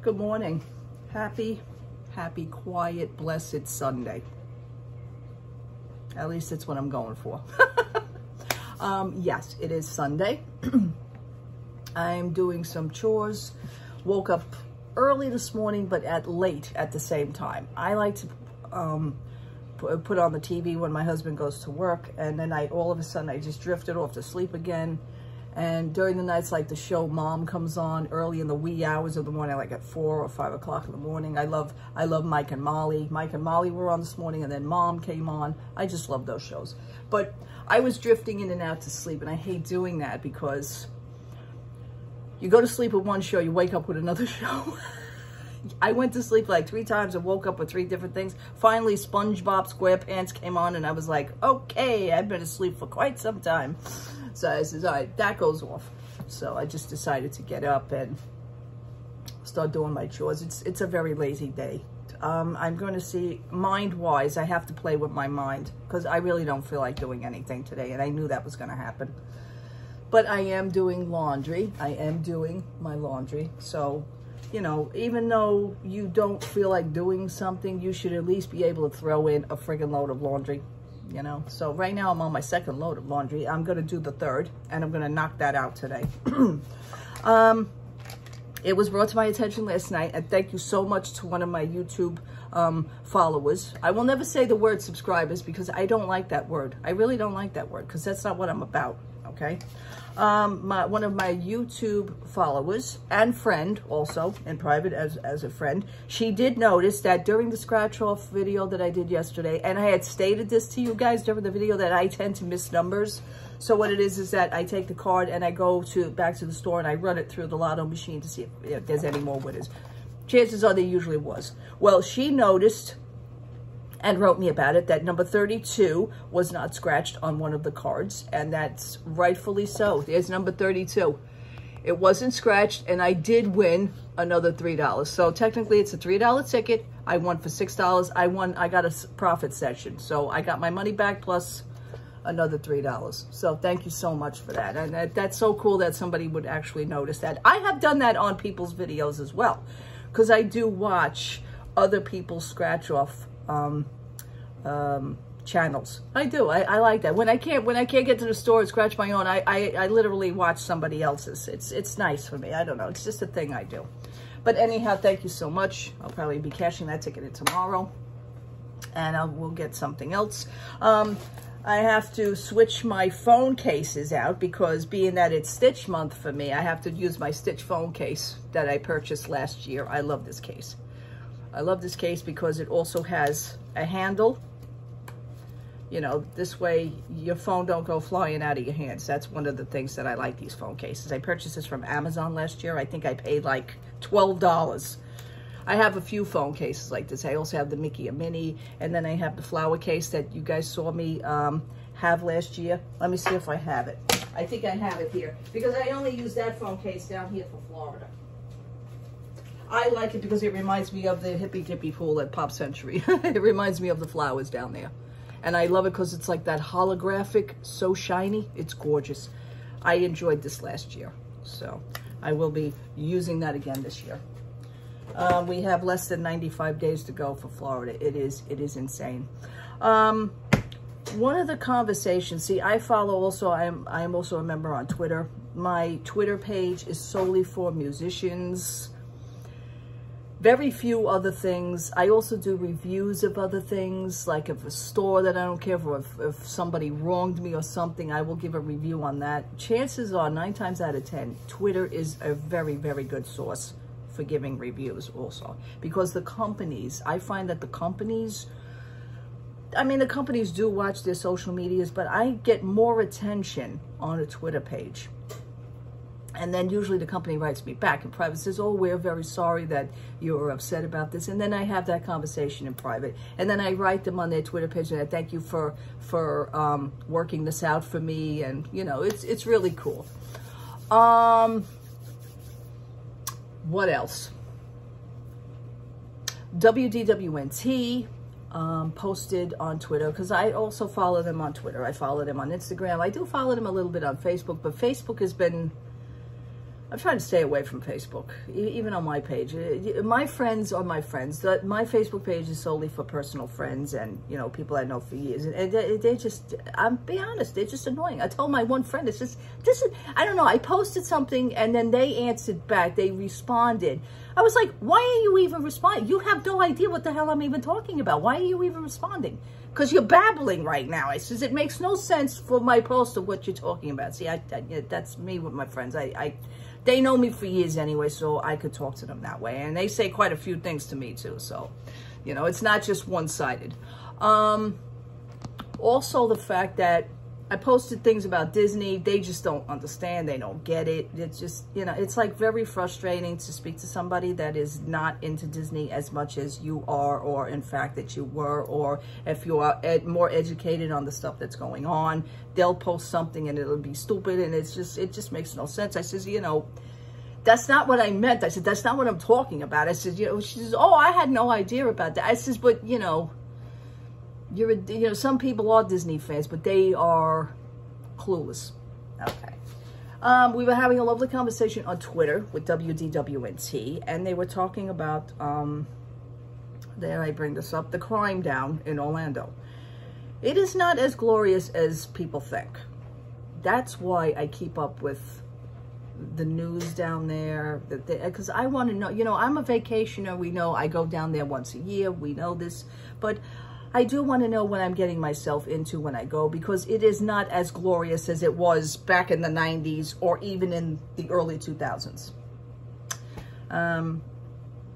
Good morning. Happy, quiet, blessed Sunday. At least it's what I'm going for. Yes, it is Sunday. I'm doing some chores. Woke up early this morning, but late at the same time. I like to put on the TV when my husband goes to work, and then all of a sudden I just drifted off to sleep again. And during the nights, like the show Mom comes on early in the wee hours of the morning, like at 4 or 5 o'clock in the morning. I love Mike and Molly. Mike and Molly were on this morning, and then Mom came on. I just love those shows. But I was drifting in and out to sleep, and I hate doing that because you go to sleep with one show, you wake up with another show. I went to sleep like 3 times and woke up with 3 different things. Finally, SpongeBob SquarePants came on, and I was like, okay, I've been asleep for quite some time. So I says, all right, that goes off. So I just decided to get up and start doing my chores. It's a very lazy day. I'm going to see, mind-wise, I have to play with my mind because I really don't feel like doing anything today, and I knew that was going to happen. But I am doing laundry. I am doing my laundry. So, you know, even though you don't feel like doing something, you should at least be able to throw in a friggin' load of laundry. You know, so right now I'm on my 2nd load of laundry. I'm going to do the 3rd, and I'm going to knock that out today. It was brought to my attention last night, and thank you so much to one of my YouTube followers. I will never say the word subscribers because I don't like that word. I really don't like that word because that's not what I'm about, okay? One of my YouTube followers and friend, also in private as a friend, she did notice that during the scratch off video that I did yesterday, and I had stated this to you guys during the video, that I tend to miss numbers. So what it is that I take the card and I go back to the store and I run it through the lotto machine to see if there's any more winners. Chances are there usually was. Well, she noticed and wrote me about it, that number 32 was not scratched on one of the cards, and that's rightfully so. There's number 32. It wasn't scratched, and I did win another $3. So technically it's a $3 ticket. I won for $6. I got a profit session. So I got my money back plus another $3. So thank you so much for that. And that's so cool that somebody would actually notice that. I have done that on people's videos as well, because I do watch other people's scratch off channels. I do. I like that. When I can't get to the store and scratch my own, I literally watch somebody else's. It's nice for me. I don't know. It's just a thing I do. But anyhow, thank you so much. I'll probably be cashing that ticket in tomorrow, and we'll get something else. I have to switch my phone cases out because being that it's Stitch month for me, I have to use my Stitch phone case that I purchased last year. I love this case. I love this case because it also has a handle. You know, this way your phone don't go flying out of your hands. That's one of the things that I like these phone cases. I purchased this from Amazon last year. I think I paid like $12. I have a few phone cases like this. I also have the Mickey and Minnie, and then I have the flower case that you guys saw me have last year. Let me see if I have it. I think I have it here because I only use that phone case down here for Florida. I like it because it reminds me of the hippie dippy pool at Pop Century. It reminds me of the flowers down there. And I love it because it's like that holographic, so shiny. It's gorgeous. I enjoyed this last year. So I will be using that again this year. We have less than 95 days to go for Florida. It is insane. One of the conversations, see, I follow also, I am also a member on Twitter. My Twitter page is solely for musicians. Very few other things. I also do reviews of other things, like if a store that I don't care for, if somebody wronged me or something, I will give a review on that. Chances are 9 times out of 10, Twitter is a very, very good source for giving reviews also. Because the companies, I find that the companies do watch their social medias, but I get more attention on a Twitter page. And then usually the company writes me back in private, says, oh, we're very sorry that you were upset about this. And then I have that conversation in private. And then I write them on their Twitter page and I thank you for working this out for me. And, you know, it's really cool. What else? WDWNT posted on Twitter, because I also follow them on Twitter. I follow them on Instagram. I do follow them a little bit on Facebook, but Facebook has been I'm trying to stay away from Facebook, even on my page. My friends are my friends. My Facebook page is solely for personal friends and, you know, people I know for years. And they just, I'm be honest, they're just annoying. I told my one friend, it's just, this is, I don't know, I posted something and then they answered back. They responded. I was like, why are you even responding? You have no idea what the hell I'm even talking about. Why are you even responding? Because you're babbling right now. I says, it makes no sense for my post of what you're talking about. See, that's me with my friends. They know me for years anyway, so I could talk to them that way. And they say quite a few things to me too. So, you know, it's not just one-sided. Also the fact that I posted things about Disney. They just don't understand. They don't get it. It's just, you know, it's like very frustrating to speak to somebody that is not into Disney as much as you are, or in fact that you were, or if you are more educated on the stuff that's going on, they'll post something and it'll be stupid and it just makes no sense. I says, you know, that's not what I meant. I said, that's not what I'm talking about. I said, you know, she says, oh, I had no idea about that. I says, but you know, you know, some people are Disney fans, but they are clueless. Okay. We were having a lovely conversation on Twitter with WDWNT, and they were talking about, there I bring this up, the crime down in Orlando. It is not as glorious as people think. That's why I keep up with the news down there, because I want to know, you know, I'm a vacationer. We know I go down there once a year. We know this, but I do want to know what I'm getting myself into when I go, because it is not as glorious as it was back in the 90s or even in the early 2000s.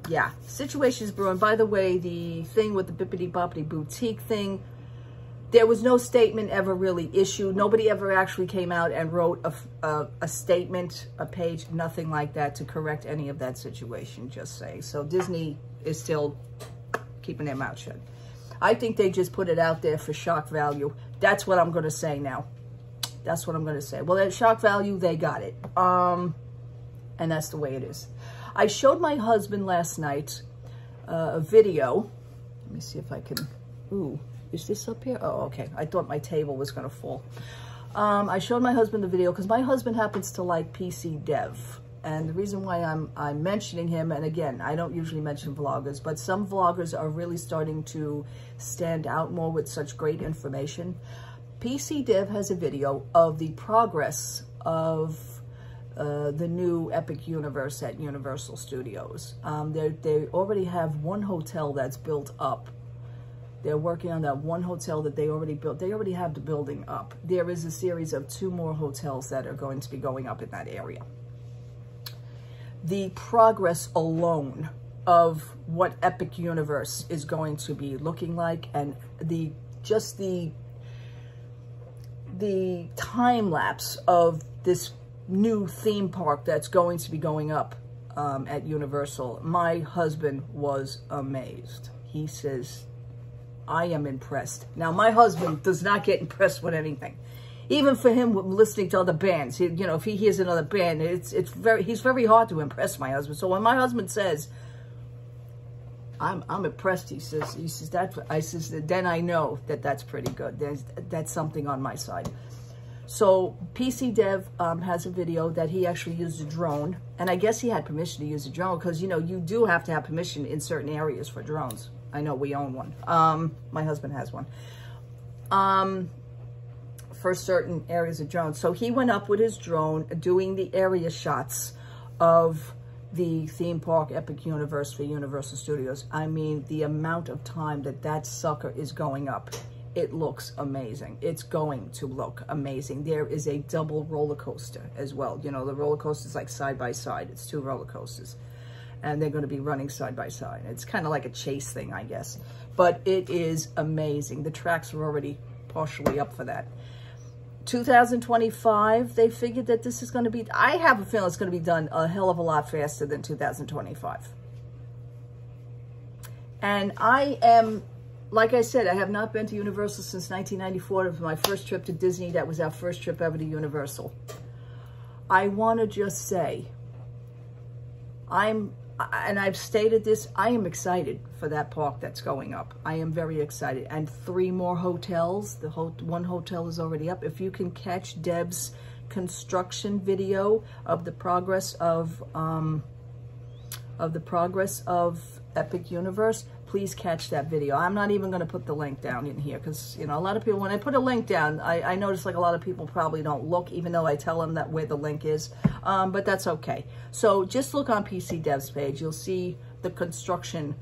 Yeah, situations brewing. By the way, the thing with the Bippity Boppity Boutique thing, there was no statement ever really issued. Nobody ever actually came out and wrote a statement, a page, nothing like that to correct any of that situation, just saying. So Disney is still keeping their mouth shut. I think they just put it out there for shock value. That's what I'm going to say now. That's what I'm going to say. Well, at shock value, they got it. And that's the way it is. I showed my husband last night a video. Let me see if I can... Ooh, is this up here? Oh, okay. I thought my table was going to fall. I showed my husband the video because my husband happens to like PC Dev. And the reason why I'm mentioning him, and again, I don't usually mention vloggers, but some vloggers are really starting to stand out more with such great information. PC Dev has a video of the progress of the new Epic Universe at Universal Studios. They already have one hotel that's built up. They're working on that one hotel that they already built. They already have the building up. There is a series of 2 more hotels that are going to be going up in that area. The progress alone of what Epic Universe is going to be looking like, and the time lapse of this new theme park that's going to be going up at Universal. My husband was amazed. He says, I am impressed. Now, my husband does not get impressed with anything. Even for him listening to other bands, you know, if he hears another band, he's very hard to impress my husband. So when my husband says, I'm impressed, he says that, I says, then I know that that's pretty good. That's something on my side. So PC Dev has a video that he actually used a drone, and I guess he had permission to use a drone because, you know, you do have to have permission in certain areas for drones. I know we own one. My husband has one. For certain areas of drones. So he went up with his drone doing the area shots of the theme park Epic Universe for Universal Studios. I mean, the amount of time that sucker is going up, it looks amazing. It's going to look amazing. There is a double roller coaster as well. You know, the roller coaster is like side by side. It's 2 roller coasters. And they're going to be running side by side. It's kind of like a chase thing, I guess. But it is amazing. The tracks are already partially up for that. 2025, they figured that this is going to be, I have a feeling it's going to be done a hell of a lot faster than 2025. And I am, like I said, I have not been to Universal since 1994. It was my first trip to Disney. That was our first trip ever to Universal. I want to just say, and I've stated this, I am excited for that park that's going up. I am very excited. And 3 more hotels. One hotel is already up. If you can catch Deb's construction video of the progress of Epic Universe, please catch that video. I'm not even going to put the link down in here because, you know, a lot of people, when I put a link down, I notice like a lot of people probably don't look, even though I tell them that where the link is, but that's okay. So just look on PC Dev's page. You'll see the construction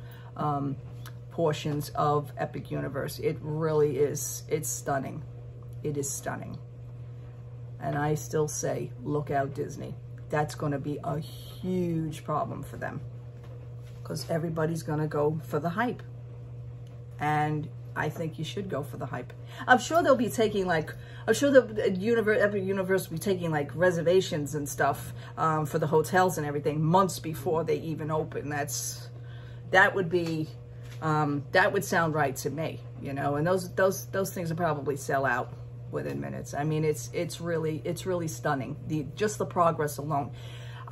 portions of Epic Universe. It really is, it's stunning. It is stunning. And I still say, look out, Disney. That's going to be a huge problem for them because everybody's going to go for the hype. And I think you should go for the hype. I'm sure they'll be taking like, I'm sure the Epic Universe will be taking like reservations and stuff for the hotels and everything months before they even open. That would be, that would sound right to me, you know, and those things will probably sell out within minutes. I mean, it's really stunning. Just the progress alone.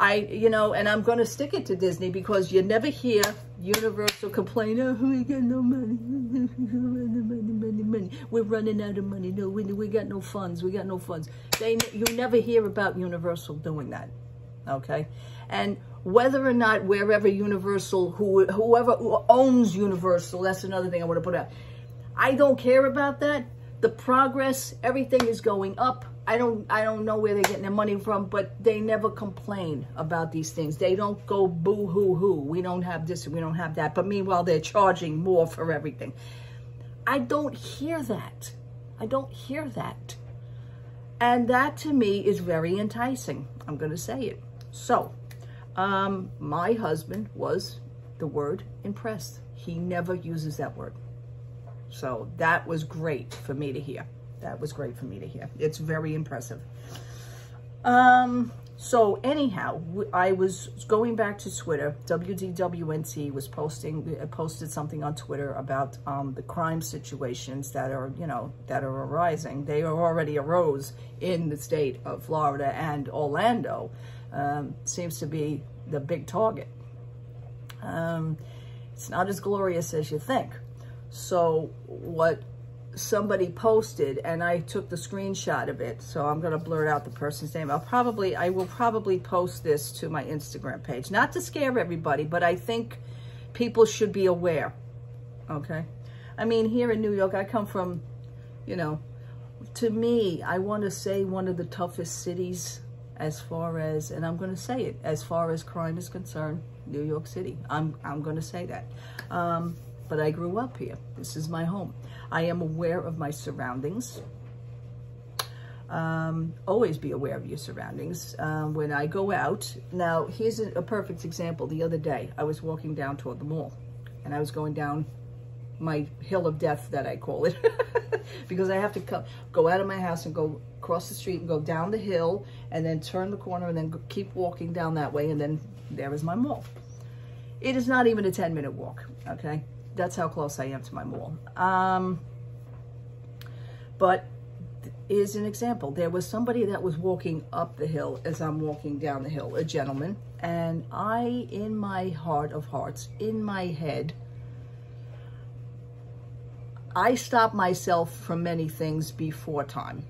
You know, and I'm going to stick it to Disney because you never hear Universal complain, oh, we got no money, we're running out of money, no, we got no funds, you never hear about Universal doing that, okay? And whether or not wherever Universal, whoever owns Universal, that's another thing I want to put out. I don't care about that. The progress, everything is going up. I don't know where they're getting their money from, but they never complain about these things. They don't go boo-hoo-hoo. We don't have this, we don't have that. But meanwhile, they're charging more for everything. I don't hear that. I don't hear that. And that, to me, is very enticing. I'm going to say it. So, my husband was the word impressed. He never uses that word. So that was great for me to hear. That was great for me to hear. It's very impressive. So anyhow, I was going back to Twitter. WDWNT was posted something on Twitter about the crime situations that are, you know, that are arising. They are already arose in the state of Florida, and Orlando seems to be the big target. It's not as glorious as you think. So what somebody posted, and I took the screenshot of it, so I'm going to blur out the person's name. I will probably post this to my Instagram page. Not to scare everybody, but I think people should be aware, okay? I mean, here in New York, I come from, you know, to me, I want to say one of the toughest cities as far as, and I'm going to say it, as far as crime is concerned, New York City. I'm going to say that. But I grew up here. This is my home. I am aware of my surroundings. Always be aware of your surroundings. When I go out, now here's a perfect example. The other day, I was walking down toward the mall, and I was going down my hill of death, that I call it, because I have to go out of my house and go across the street and go down the hill and then turn the corner and then keep walking down that way, and then there is my mall. It is not even a 10-minute walk, okay? That's how close I am to my mall. But here's an example. There was somebody that was walking up the hill as I'm walking down the hill, a gentleman, and I, in my heart of hearts, in my head, I stop myself from many things before time.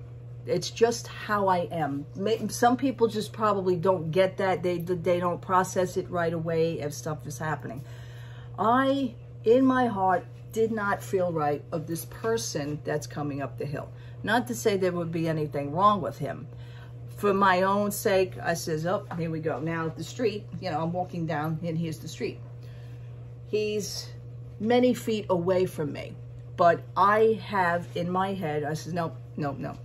It's just how I am. Some people just probably don't get that. They don't process it right away if stuff is happening. I, in my heart, did not feel right of this person that's coming up the hill. Not to say there would be anything wrong with him. For my own sake, I says, oh, here we go. Now the street, you know, I'm walking down and here's the street. He's many feet away from me. But I have in my head, I says, no,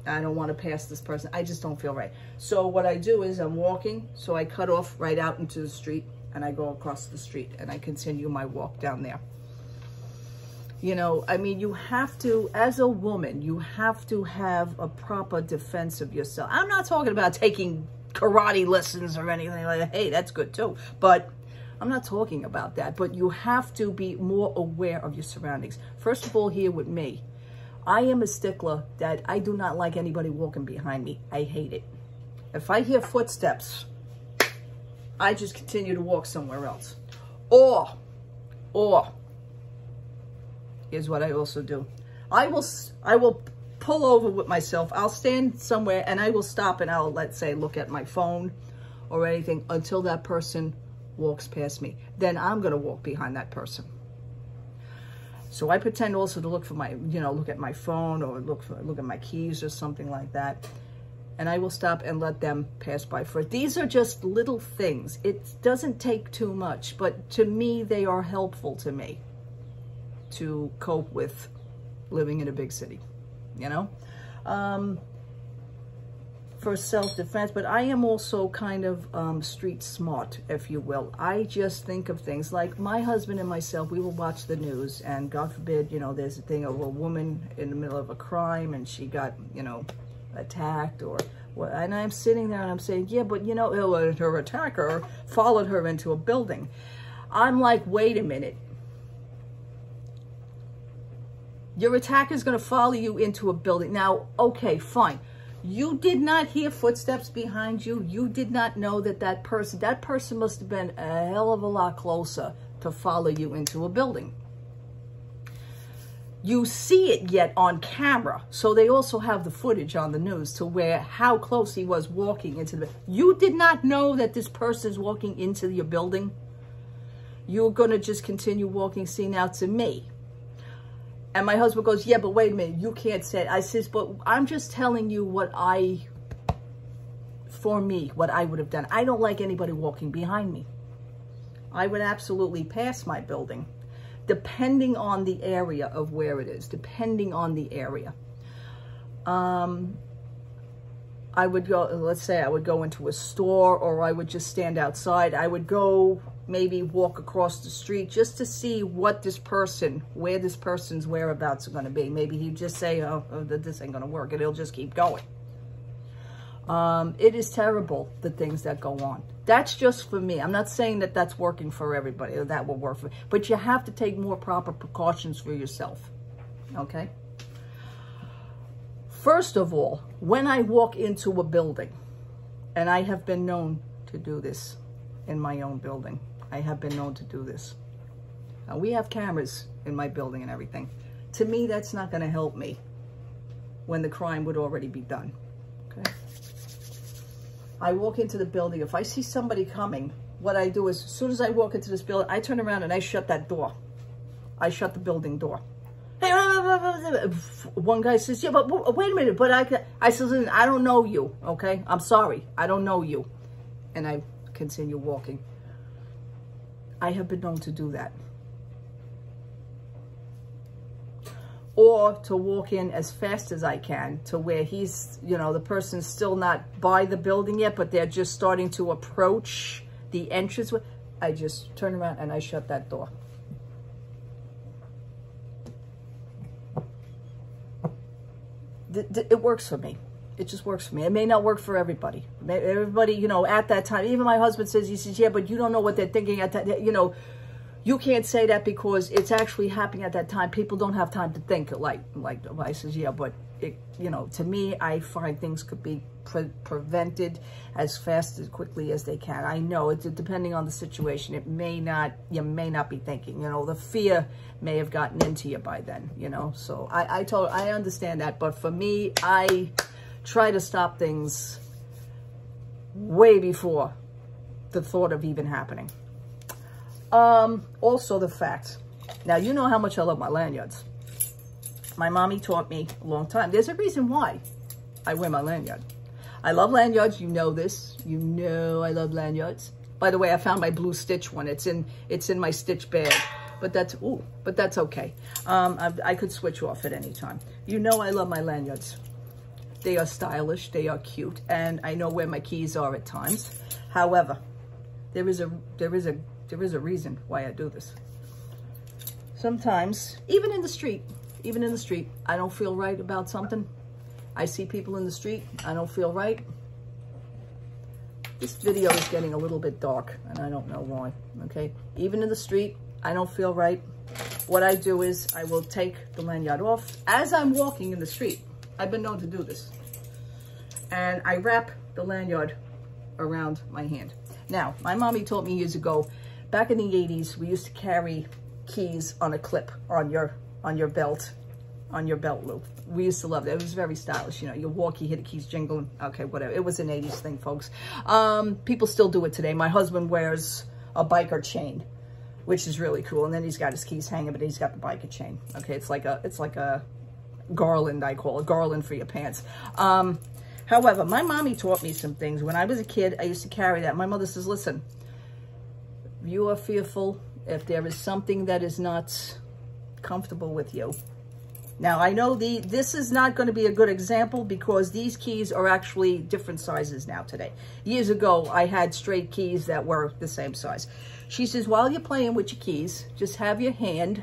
I don't want to pass this person. I just don't feel right. So what I do is I'm walking, so I cut off right out into the street and I go across the street and I continue my walk down there. You know, I mean, you have to, as a woman, you have to have a proper defense of yourself. I'm not talking about taking karate lessons or anything like that. Hey, that's good too. But I'm not talking about that. But you have to be more aware of your surroundings. First of all, here with me, I am a stickler that I do not like anybody walking behind me. I hate it. If I hear footsteps, I just continue to walk somewhere else. Or, here's what I also do. I will pull over with myself. I'll stand somewhere and I will stop and I'll, let's say, look at my phone or anything until that person walks past me. Then I'm going to walk behind that person. So I pretend also to look for my, look at my phone or look at my keys or something like that. And I will stop and let them pass by first. These are just little things. It doesn't take too much, but to me, they are helpful to me to cope with living in a big city, for self-defense. But I am also kind of street smart, if you will. I just think of things like my husband and myself, we will watch the news, and God forbid, there's a thing of a woman in the middle of a crime and she got, attacked or what, and I'm sitting there and I'm saying, yeah, but her attacker followed her into a building. I'm like, wait a minute. Your attacker is going to follow you into a building. Now, okay, fine. You did not hear footsteps behind you. You did not know that person must have been a hell of a lot closer to follow you into a building. You see it yet on camera. So they also have the footage on the news to where how close he was walking into the, you did not know that this person is walking into your building. You're going to just continue walking. See, now to me. And my husband goes, yeah, but wait a minute, you can't say it. I says, but I'm just telling you what I would have done. I don't like anybody walking behind me. I would absolutely pass my building, depending on the area of where it is, depending on the area. I would go, let's say I would go into a store, or I would just stand outside. I would go maybe walk across the street just to see what where this person's whereabouts are going to be. Maybe he'd just say, oh, this ain't going to work, and he'll just keep going. It is terrible, the things that go on. That's just for me. I'm not saying that that's working for everybody, or that will work for, but you have to take more proper precautions for yourself, okay? First of all, when I walk into a building, and I have been known to do this in my own building. I have been known to do this. Now, we have cameras in my building and everything. To me, that's not going to help me when the crime would already be done. Okay. I walk into the building. If I see somebody coming, what I do is, as soon as I walk into this building, I turn around and I shut that door. I shut the building door. Hey, one guy says, yeah, but wait a minute. But I says, listen, I don't know you, okay? I'm sorry. I don't know you. And I continue walking. I have been known to do that. Or to walk in as fast as I can to where he's, the person's still not by the building yet, but they're just starting to approach the entrance. I just turn around and I shut that door. It works for me. It just works for me. It may not work for everybody. Everybody, at that time, even my husband says, yeah, but you don't know what they're thinking at that, you can't say that because it's actually happening at that time. People don't have time to think like I says, yeah, but to me, I find things could be prevented as quickly as they can. I know it's depending on the situation. You may not be thinking, the fear may have gotten into you by then, so I understand that. But for me, I try to stop things way before the thought of even happening. Also the fact, now you know how much I love my lanyards. My mommy taught me a long time. There's a reason why I wear my lanyard. I love lanyards. You know this. You know I love lanyards. By the way, I found my blue Stitch one. It's in my Stitch bag. But that's okay. I could switch off at any time. You know I love my lanyards. They are stylish. They are cute. And I know where my keys are at times. However, there is a reason why I do this. Sometimes, even in the street, I don't feel right about something. I see people in the street, I don't feel right. This video is getting a little bit dark, and I don't know why, okay? Even in the street, I don't feel right. What I do is I will take the lanyard off as I'm walking in the street. I've been known to do this. And I wrap the lanyard around my hand. Now, my mommy taught me years ago, back in the 80s, we used to carry keys on a clip on your belt. on your belt loop. We used to love that. It was very stylish. You know, you walk, you hear the keys jingling. Okay, whatever. It was an 80s thing, folks. People still do it today. My husband wears a biker chain, which is really cool. And then he's got his keys hanging, but he's got the biker chain. Okay, it's like a garland, I call it. Garland for your pants. However, my mommy taught me some things. When I was a kid, I used to carry that. My mother says, listen, if you are fearful, if there is something that is not comfortable with you. Now, I know this is not going to be a good example because these keys are actually different sizes now today. Years ago, I had straight keys that were the same size. She says, while you're playing with your keys, just have your hand,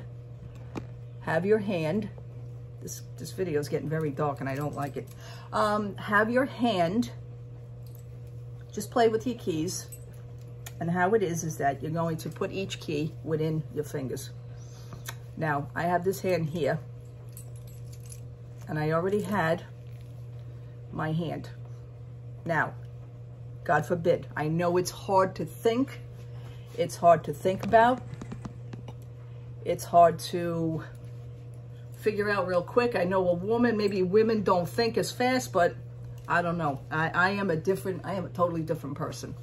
this video is getting very dark and I don't like it. Have your hand, just play with your keys. And how it is that you're going to put each key within your fingers. Now, I have this hand here, and I already had my hand. Now, God forbid, I know it's hard to think. It's hard to think about. It's hard to figure out real quick. I know a woman, maybe women don't think as fast, but I don't know. I am a totally different person.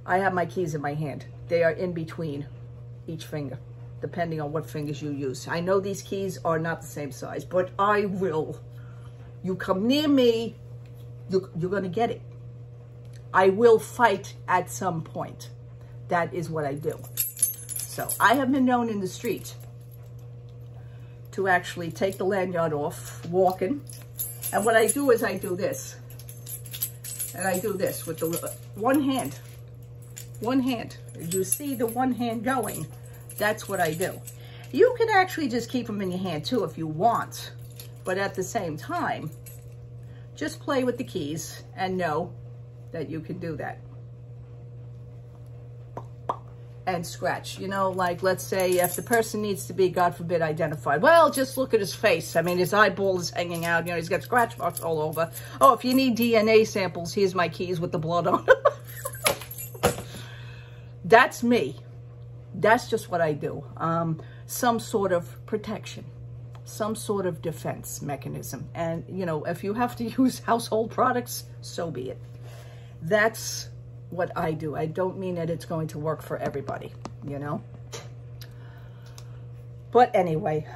I have my keys in my hand. They are in between each finger, depending on what fingers you use. I know these keys are not the same size, but I will. You come near me, you're going to get it. I will fight at some point. That is what I do. So I have been known in the street to actually take the lanyard off, walking. And what I do is I do this. And I do this with the one hand. One hand. You see the one hand going. That's what I do. You can actually just keep them in your hand too if you want. But at the same time, just play with the keys and know that you can do that. And scratch. You know, like let's say if the person needs to be, God forbid, identified. Well, just look at his face. I mean, his eyeball is hanging out. You know, he's got scratch marks all over. Oh, if you need DNA samples, here's my keys with the blood on them. That's me. That's just what I do. Some sort of protection, some sort of defense mechanism. And, you know, if you have to use household products, so be it. That's what I do. I don't mean that it's going to work for everybody, you know. But anyway,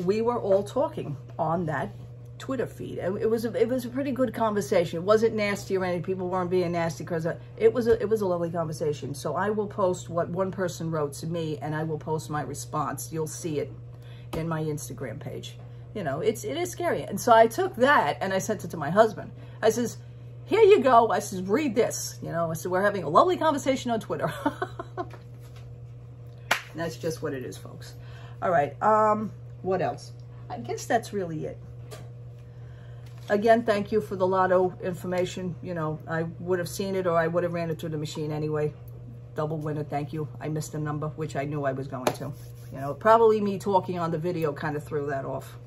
we were all talking on that Twitter feed. It was a pretty good conversation. It wasn't nasty or anything. People weren't being nasty because it was a lovely conversation. So I will post what one person wrote to me, and I will post my response. You'll see it in my Instagram page. You know, it is scary. And so I took that and I sent it to my husband. I says, here you go. I says, read this. You know, I said, we're having a lovely conversation on Twitter. That's just what it is, folks. All right. What else? I guess that's really it. Again, thank you for the lotto information. You know, I would have seen it or I would have ran it through the machine anyway. Double winner, thank you. I missed a number, which I knew I was going to. You know, probably me talking on the video kind of threw that off.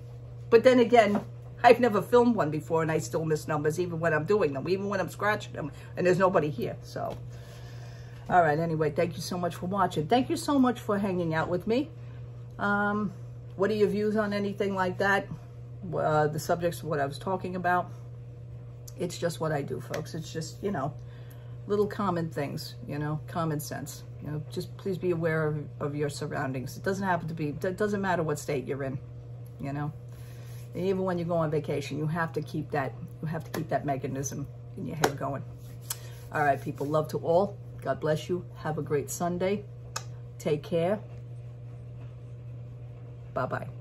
But then again, I've never filmed one before and I still miss numbers even when I'm doing them, even when I'm scratching them and there's nobody here. So, all right, anyway, thank you so much for watching. Thank you so much for hanging out with me. What are your views on anything like that? The subjects of what I was talking about. It's just what I do, folks. It's just, you know, little common things, you know, common sense. You know, just please be aware of your surroundings. It doesn't happen to be, it doesn't matter what state you're in, you know. And even when you go on vacation, you have to keep that mechanism in your head going. All right, people, love to all. God bless you. Have a great Sunday. Take care. Bye-bye.